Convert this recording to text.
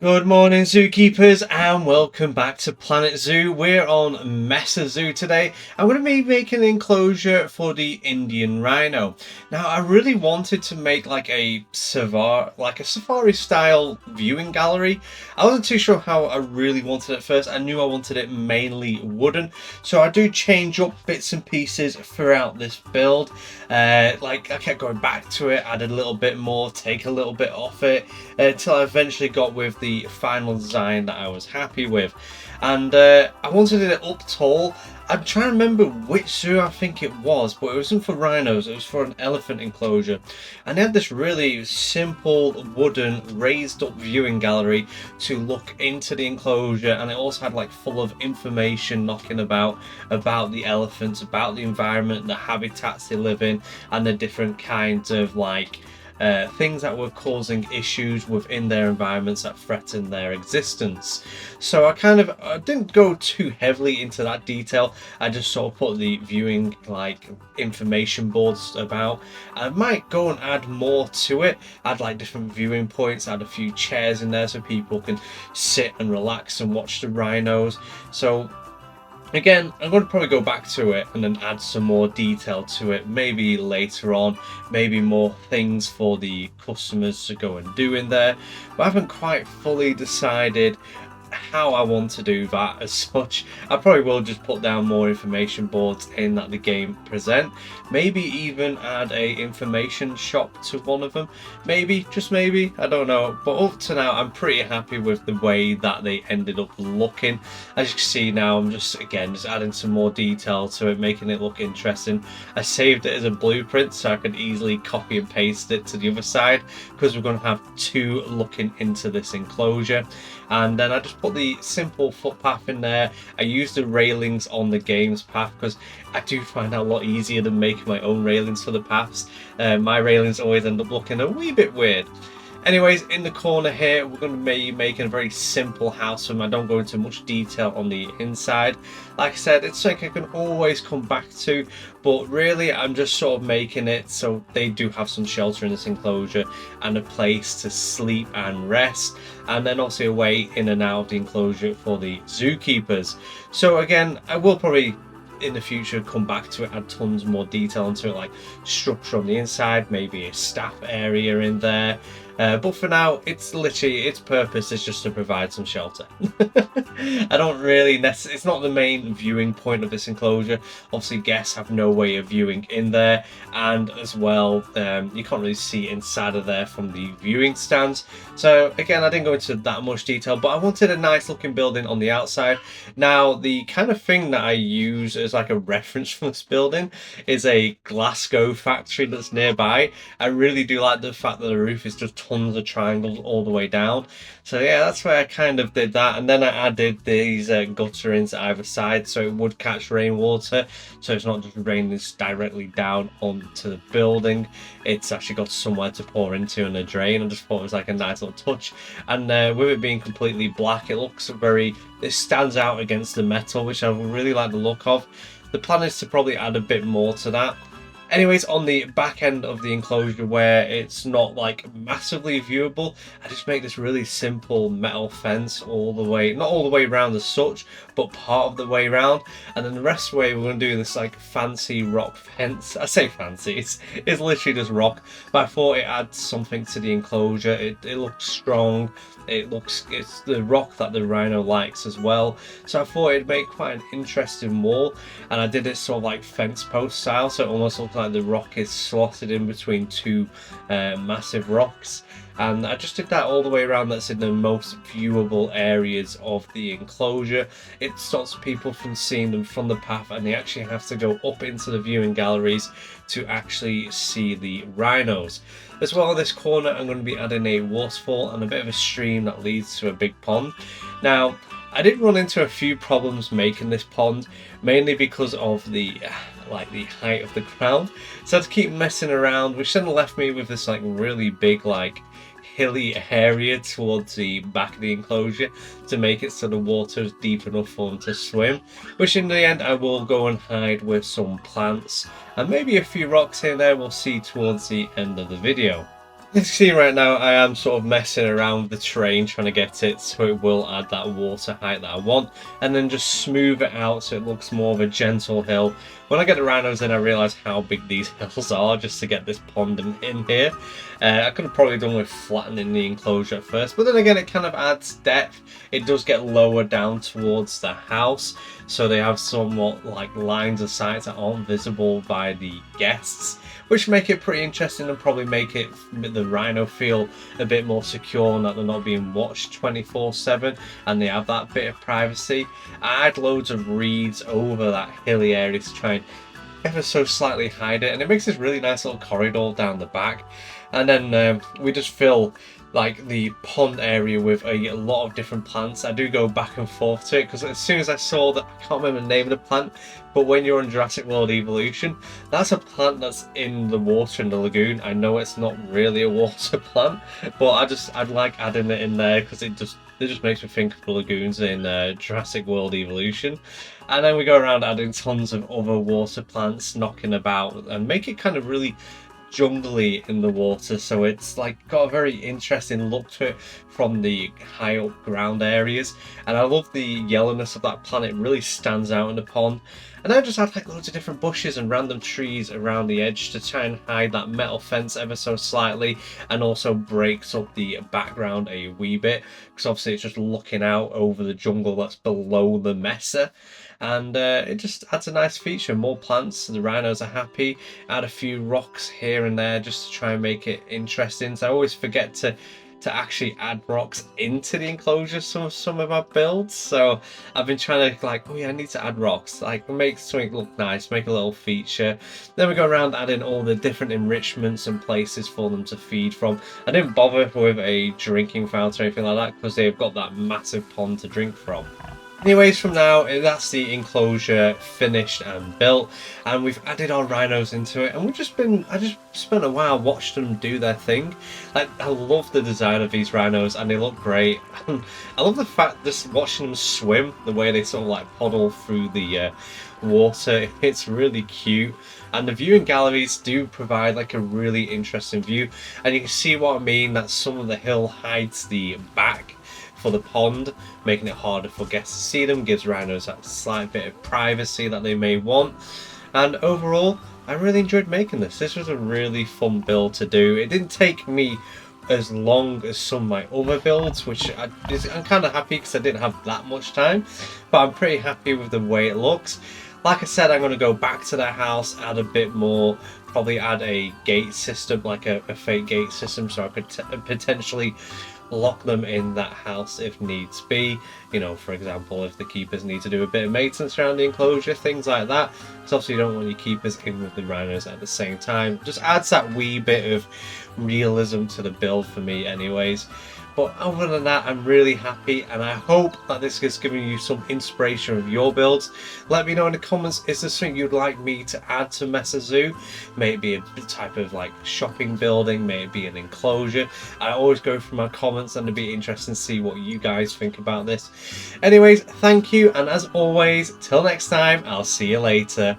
Good morning, zookeepers, and welcome back to Planet Zoo. We're on Mesa Zoo today. I'm going to be making an enclosure for the Indian rhino. Now, I really wanted to make like a safari style viewing gallery. I wasn't too sure how I really wanted it at first. I knew I wanted it mainly wooden, so I do change up bits and pieces throughout this build. Like I kept going back to it, added a little bit more, take a little bit off it, until I eventually got with the final design that I was happy with. And I wanted it up tall. I'm trying to remember which zoo I think it was, but it wasn't for rhinos, it was for an elephant enclosure. And they had this really simple wooden raised up viewing gallery to look into the enclosure, and it also had like full of information knocking about the elephants, about the environment, the habitats they live in, and the different kinds of things that were causing issues within their environments that threaten their existence. So I didn't go too heavily into that detail. I just sort of put the viewing information boards about. I might go and add more to it, add like different viewing points, add a few chairs in there so people can sit and relax and watch the rhinos. So again, I'm going to probably go back to it and then add some more detail to it, maybe later on, maybe more things for the customers to go and do in there. But I haven't quite fully decided how I want to do that as such. I probably will just put down more information boards in that the game present, maybe even add a information shop to one of them, maybe, just maybe, I don't know. But up to now I'm pretty happy with the way that they ended up looking. As you can see now, I'm just adding some more detail to it, making it look interesting. I saved it as a blueprint so I could easily copy and paste it to the other side, because we're going to have two looking into this enclosure. And then I just put the simple footpath in there. I use the railings on the game's path because I do find that a lot easier than making my own railings for the paths. My railings always end up looking a wee bit weird. Anyways, in the corner here, we're going to be making a very simple house for them. I don't go into much detail on the inside. Like I said, it's something I can always come back to, but really I'm just sort of making it so they do have some shelter in this enclosure and a place to sleep and rest, and then also a way in and out of the enclosure for the zookeepers. So again, I will probably in the future come back to it, add tons more detail into it, like structure on the inside, maybe a staff area in there. But for now, it's literally, its purpose is just to provide some shelter. I don't really it's not the main viewing point of this enclosure. Obviously guests have no way of viewing in there, and as well you can't really see inside of there from the viewing stands. So again, I didn't go into that much detail, but I wanted a nice looking building on the outside. Now the kind of thing that I use as like a reference for this building is a Glasgow factory that's nearby. I really do like the fact that the roof is just tons of triangles all the way down. So yeah, that's why I kind of did that, and then I added these gutterings either side so it would catch rainwater, so it's not just raining directly down onto the building. It's actually got somewhere to pour into and a drain. I just thought it was like a nice little touch, and with it being completely black, it stands out against the metal, which I really like the look of. The plan is to probably add a bit more to that. Anyways, on the back end of the enclosure where it's not like massively viewable, I just make this really simple metal fence all the way, not all the way around as such, but part of the way around. And then the rest of the way we're going to do this like fancy rock fence. I say fancy, it's literally just rock, but I thought it adds something to the enclosure. It looks strong. It's the rock that the rhino likes as well. So I thought it'd make quite an interesting wall, and I did it sort of like fence post style, so it almost looks like the rock is slotted in between two massive rocks. And I just did that all the way around. That's in the most viewable areas of the enclosure. It stops people from seeing them from the path, and they actually have to go up into the viewing galleries to actually see the rhinos. As well, in this corner I'm going to be adding a waterfall and a bit of a stream that leads to a big pond. Now, I did run into a few problems making this pond, mainly because of the height of the ground. So I had to keep messing around, which then left me with this like really big hilly area towards the back of the enclosure to make it so the water is deep enough for them to swim, which in the end I will go and hide with some plants and maybe a few rocks here and there. We'll see towards the end of the video. You can see right now I am sort of messing around with the terrain, trying to get it so it will add that water height that I want, and then just smooth it out so it looks more of a gentle hill. When I get the rhinos in, I realise how big these hills are just to get this pond in here. I could have probably done with flattening the enclosure at first, but then again it kind of adds depth. It does get lower down towards the house, so they have somewhat like lines of sight that aren't visible by the guests, which make it pretty interesting and probably make it the rhino feel a bit more secure and that they're not being watched 24/7 and they have that bit of privacy. I add loads of reeds over that hilly area to try and ever so slightly hide it, and it makes this really nice little corridor down the back. And then we just fill like the pond area with a lot of different plants. I do go back and forth to it because as soon as I saw that, I can't remember the name of the plant, but when you're on Jurassic World Evolution, that's a plant that's in the water in the lagoon. I know it's not really a water plant, but I'd like adding it in there because it just makes me think of the lagoons in Jurassic World Evolution. And then we go around adding tons of other water plants knocking about and make it kind of really jungly in the water, so it's like got a very interesting look to it from the high up ground areas. And I love the yellowness of that plant, it really stands out in the pond. And I just add like loads of different bushes and random trees around the edge to try and hide that metal fence ever so slightly, and also breaks up the background a wee bit because obviously it's just looking out over the jungle that's below the Mesa. And it just adds a nice feature. More plants, the rhinos are happy. Add a few rocks here and there just to try and make it interesting. So I always forget to actually add rocks into the enclosure some of my builds. So I've been trying to like, oh yeah, I need to add rocks, like make something look nice, make a little feature. Then we go around adding all the different enrichments and places for them to feed from. I didn't bother with a drinking fountain or anything like that because they've got that massive pond to drink from. Anyways, from now, that's the enclosure finished and built, and we've added our rhinos into it, and I just spent a while watching them do their thing. Like, I love the design of these rhinos, and they look great. I love the fact just watching them swim, the way they sort of like puddle through the water. It's really cute. And the viewing galleries do provide like a really interesting view, and you can see what I mean, that some of the hill hides the back for the pond, making it harder for guests to see them, gives rhinos that slight bit of privacy that they may want. And overall, I really enjoyed making this. This was a really fun build to do. It didn't take me as long as some of my other builds, which I'm kind of happy because I didn't have that much time, but I'm pretty happy with the way it looks. Like I said, I'm going to go back to the house, add a bit more, probably add a gate system, like a fake gate system, so I could potentially lock them in that house if needs be. You know, for example, if the keepers need to do a bit of maintenance around the enclosure, things like that. Because obviously you don't want your keepers in with the rhinos at the same time. Just adds that wee bit of realism to the build for me anyways. But other than that, I'm really happy, and I hope that this has given you some inspiration with your builds. Let me know in the comments, is there something you'd like me to add to Mesa Zoo? May it be a type of like shopping building, may it be an enclosure. I always go through my comments and it'd be interesting to see what you guys think about this. Anyways, thank you, and as always, till next time, I'll see you later.